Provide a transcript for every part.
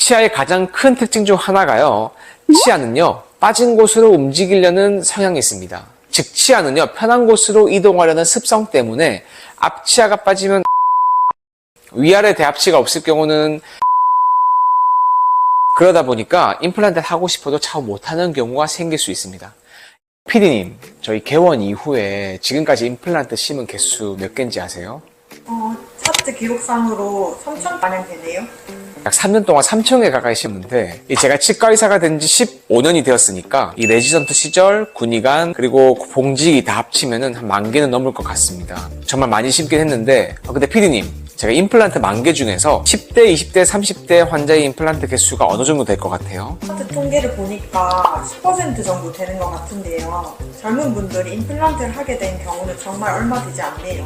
치아의 가장 큰 특징 중 하나가요. 치아는요, 빠진 곳으로 움직이려는 성향이 있습니다. 즉, 치아는요, 편한 곳으로 이동하려는 습성 때문에 앞치아가 빠지면 위아래 대합치가 없을 경우는 그러다 보니까 임플란트를 하고 싶어도 차후 못하는 경우가 생길 수 있습니다. PD님, 저희 개원 이후에 지금까지 임플란트 심은 개수 몇 개인지 아세요? 차트 기록상으로 3,000가량 되네요. 약 3년 동안 3,000개 가까이 심었는데 제가 치과의사가 된 지 15년이 되었으니까 이 레지던트 시절, 군의관, 그리고 봉직이 다 합치면은 한 10,000개는 넘을 것 같습니다. 정말 많이 심긴 했는데 근데 PD님, 제가 임플란트 10,000개 중에서 10대, 20대, 30대 환자의 임플란트 개수가 어느 정도 될 것 같아요? 차트 통계를 보니까 10% 정도 되는 것 같은데요. 젊은 분들이 임플란트를 하게 된 경우는 정말 얼마 되지 않네요.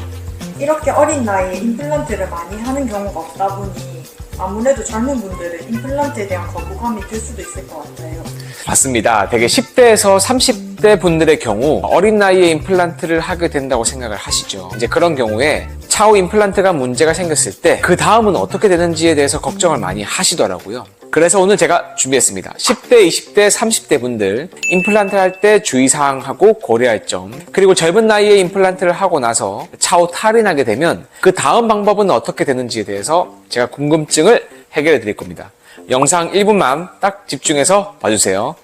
이렇게 어린 나이에 임플란트를 많이 하는 경우가 없다 보니 아무래도 젊은 분들은 임플란트에 대한 거부감이 들 수도 있을 것 같아요. 맞습니다. 되게 10대에서 30대 분들의 경우 어린 나이에 임플란트를 하게 된다고 생각을 하시죠. 이제 그런 경우에 차후 임플란트가 문제가 생겼을 때 그 다음은 어떻게 되는지에 대해서 걱정을 많이 하시더라고요. 그래서 오늘 제가 준비했습니다. 10대, 20대, 30대 분들 임플란트 할 때 주의사항하고 고려할 점, 그리고 젊은 나이에 임플란트를 하고 나서 차후 탈이 나게 되면 그 다음 방법은 어떻게 되는지에 대해서 제가 궁금증을 해결해 드릴 겁니다. 영상 1분만 딱 집중해서 봐주세요.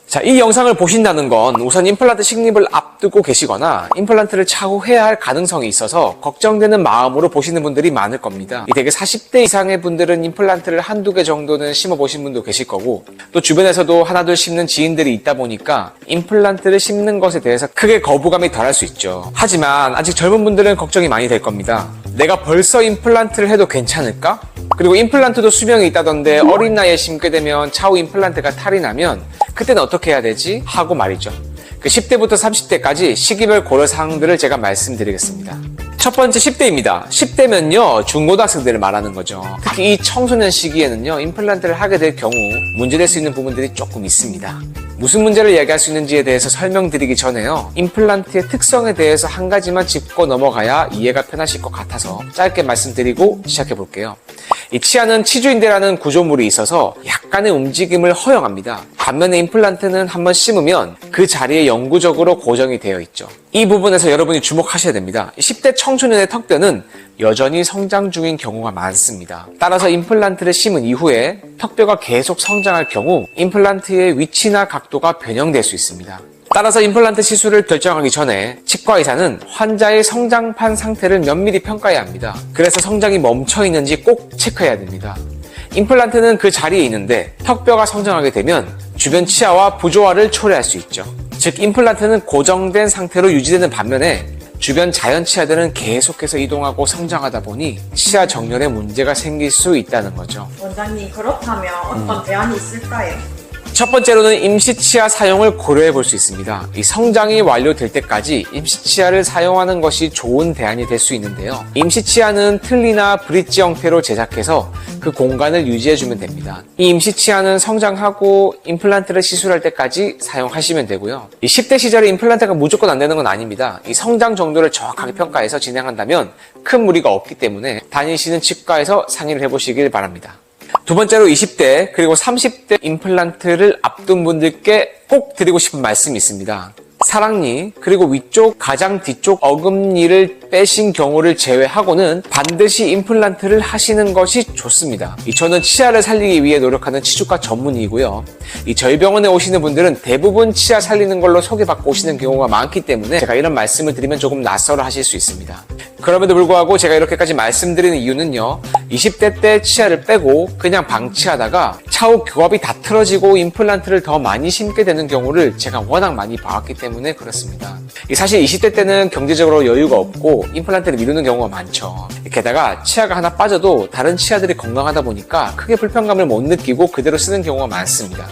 자, 이 영상을 보신다는 건 우선 임플란트 식립을 앞두고 계시거나 임플란트를 차후 해야 할 가능성이 있어서 걱정되는 마음으로 보시는 분들이 많을 겁니다. 되게 40대 이상의 분들은 임플란트를 한두 개 정도는 심어보신 분도 계실 거고, 또 주변에서도 하나둘 심는 지인들이 있다 보니까 임플란트를 심는 것에 대해서 크게 거부감이 덜할 수 있죠. 하지만 아직 젊은 분들은 걱정이 많이 될 겁니다. 내가 벌써 임플란트를 해도 괜찮을까? 그리고 임플란트도 수명이 있다던데 어린 나이에 심게 되면 차후 임플란트가 탈이 나면 그때는 어떻게 해야 되지? 하고 말이죠. 그 10대부터 30대까지 시기별 고려사항들을 제가 말씀드리겠습니다. 첫 번째 10대입니다. 10대면요, 중고등학생들을 말하는 거죠. 특히 이 청소년 시기에는요, 임플란트를 하게 될 경우 문제될 수 있는 부분들이 조금 있습니다. 무슨 문제를 얘기할 수 있는지에 대해서 설명드리기 전에요, 임플란트의 특성에 대해서 한 가지만 짚고 넘어가야 이해가 편하실 것 같아서 짧게 말씀드리고 시작해 볼게요. 이 치아는 치주인대라는 구조물이 있어서 약간의 움직임을 허용합니다. 반면에 임플란트는 한번 심으면 그 자리에 영구적으로 고정이 되어 있죠. 이 부분에서 여러분이 주목하셔야 됩니다. 10대 청소년의 턱뼈는 여전히 성장 중인 경우가 많습니다. 따라서 임플란트를 심은 이후에 턱뼈가 계속 성장할 경우 임플란트의 위치나 각도가 변형될 수 있습니다. 따라서 임플란트 시술을 결정하기 전에 치과의사는 환자의 성장판 상태를 면밀히 평가해야 합니다. 그래서 성장이 멈춰 있는지 꼭 체크해야 됩니다. 임플란트는 그 자리에 있는데 턱뼈가 성장하게 되면 주변 치아와 부조화를 초래할 수 있죠. 즉, 임플란트는 고정된 상태로 유지되는 반면에 주변 자연 치아들은 계속해서 이동하고 성장하다 보니 치아 정렬에 문제가 생길 수 있다는 거죠. 원장님, 그렇다면 어떤 대안이 있을까요? 첫 번째로는 임시치아 사용을 고려해 볼 수 있습니다. 이 성장이 완료될 때까지 임시치아를 사용하는 것이 좋은 대안이 될 수 있는데요. 임시치아는 틀니나 브릿지 형태로 제작해서 그 공간을 유지해주면 됩니다. 이 임시치아는 성장하고 임플란트를 시술할 때까지 사용하시면 되고요. 이 10대 시절에 임플란트가 무조건 안 되는 건 아닙니다. 이 성장 정도를 정확하게 평가해서 진행한다면 큰 무리가 없기 때문에 다니시는 치과에서 상의를 해보시길 바랍니다. 두 번째로 20대 그리고 30대 임플란트를 앞둔 분들께 꼭 드리고 싶은 말씀이 있습니다. 사랑니 그리고 위쪽 가장 뒤쪽 어금니를 빼신 경우를 제외하고는 반드시 임플란트를 하시는 것이 좋습니다. 저는 치아를 살리기 위해 노력하는 치주과 전문의이고요. 저희 병원에 오시는 분들은 대부분 치아 살리는 걸로 소개받고 오시는 경우가 많기 때문에 제가 이런 말씀을 드리면 조금 낯설어 하실 수 있습니다. 그럼에도 불구하고 제가 이렇게까지 말씀드리는 이유는요, 20대 때 치아를 빼고 그냥 방치하다가 차후 교합이 다 틀어지고 임플란트를 더 많이 심게 되는 경우를 제가 워낙 많이 봐왔기 때문에 그렇습니다. 사실 20대 때는 경제적으로 여유가 없고 임플란트를 미루는 경우가 많죠. 게다가 치아가 하나 빠져도 다른 치아들이 건강하다 보니까 크게 불편감을 못 느끼고 그대로 쓰는 경우가 많습니다.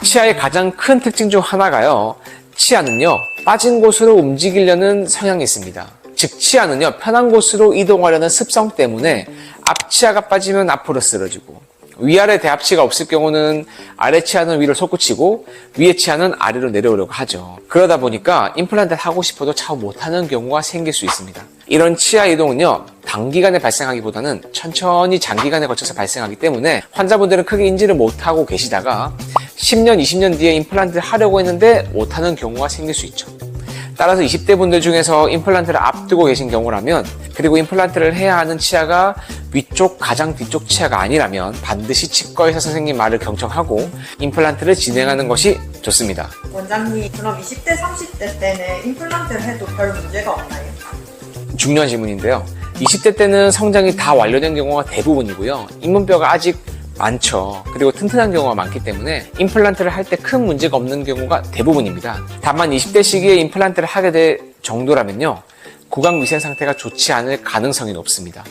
치아의 가장 큰 특징 중 하나가요, 치아는요, 빠진 곳으로 움직이려는 성향이 있습니다. 즉, 치아는요, 편한 곳으로 이동하려는 습성 때문에 앞치아가 빠지면 앞으로 쓰러지고 위아래 대합치가 없을 경우는 아래 치아는 위로 솟구치고 위에 치아는 아래로 내려오려고 하죠. 그러다 보니까 임플란트를 하고 싶어도 참 못하는 경우가 생길 수 있습니다. 이런 치아 이동은요, 단기간에 발생하기보다는 천천히 장기간에 거쳐서 발생하기 때문에 환자분들은 크게 인지를 못하고 계시다가 10년, 20년 뒤에 임플란트를 하려고 했는데 못하는 경우가 생길 수 있죠. 따라서 20대 분들 중에서 임플란트를 앞두고 계신 경우라면, 그리고 임플란트를 해야 하는 치아가 위쪽 가장 뒤쪽 치아가 아니라면 반드시 치과의사 선생님 말을 경청하고 임플란트를 진행하는 것이 좋습니다. 원장님, 그럼 20대, 30대 때는 임플란트를 해도 별 문제가 없나요? 중요한 질문인데요. 20대 때는 성장이 다 완료된 경우가 대부분이고요. 잇몸뼈가 아직 많죠. 그리고 튼튼한 경우가 많기 때문에 임플란트를 할 때 큰 문제가 없는 경우가 대부분입니다. 다만 20대 시기에 임플란트를 하게 될 정도라면요, 구강 위생 상태가 좋지 않을 가능성이 높습니다.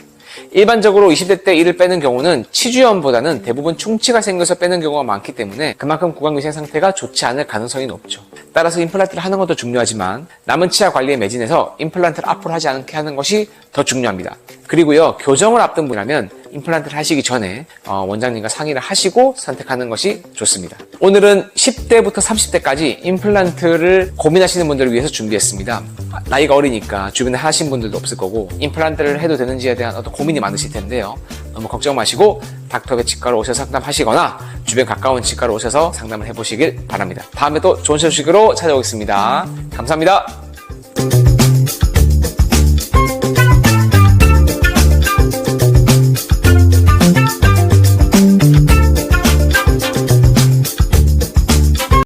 일반적으로 20대 때 이를 빼는 경우는 치주염보다는 대부분 충치가 생겨서 빼는 경우가 많기 때문에 그만큼 구강 위생 상태가 좋지 않을 가능성이 높죠. 따라서 임플란트를 하는 것도 중요하지만 남은 치아 관리에 매진해서 임플란트를 앞으로 하지 않게 하는 것이 더 중요합니다. 그리고요, 교정을 앞둔 분이라면 임플란트를 하시기 전에 원장님과 상의를 하시고 선택하는 것이 좋습니다. 오늘은 10대부터 30대까지 임플란트를 고민하시는 분들을 위해서 준비했습니다. 나이가 어리니까 주변에 하신 분들도 없을 거고 임플란트를 해도 되는지에 대한 어떤 고민이 많으실 텐데요. 너무 걱정 마시고 닥터베 치과로 오셔서 상담하시거나 주변 가까운 치과로 오셔서 상담을 해보시길 바랍니다. 다음에 또 좋은 소식으로 찾아오겠습니다. 감사합니다.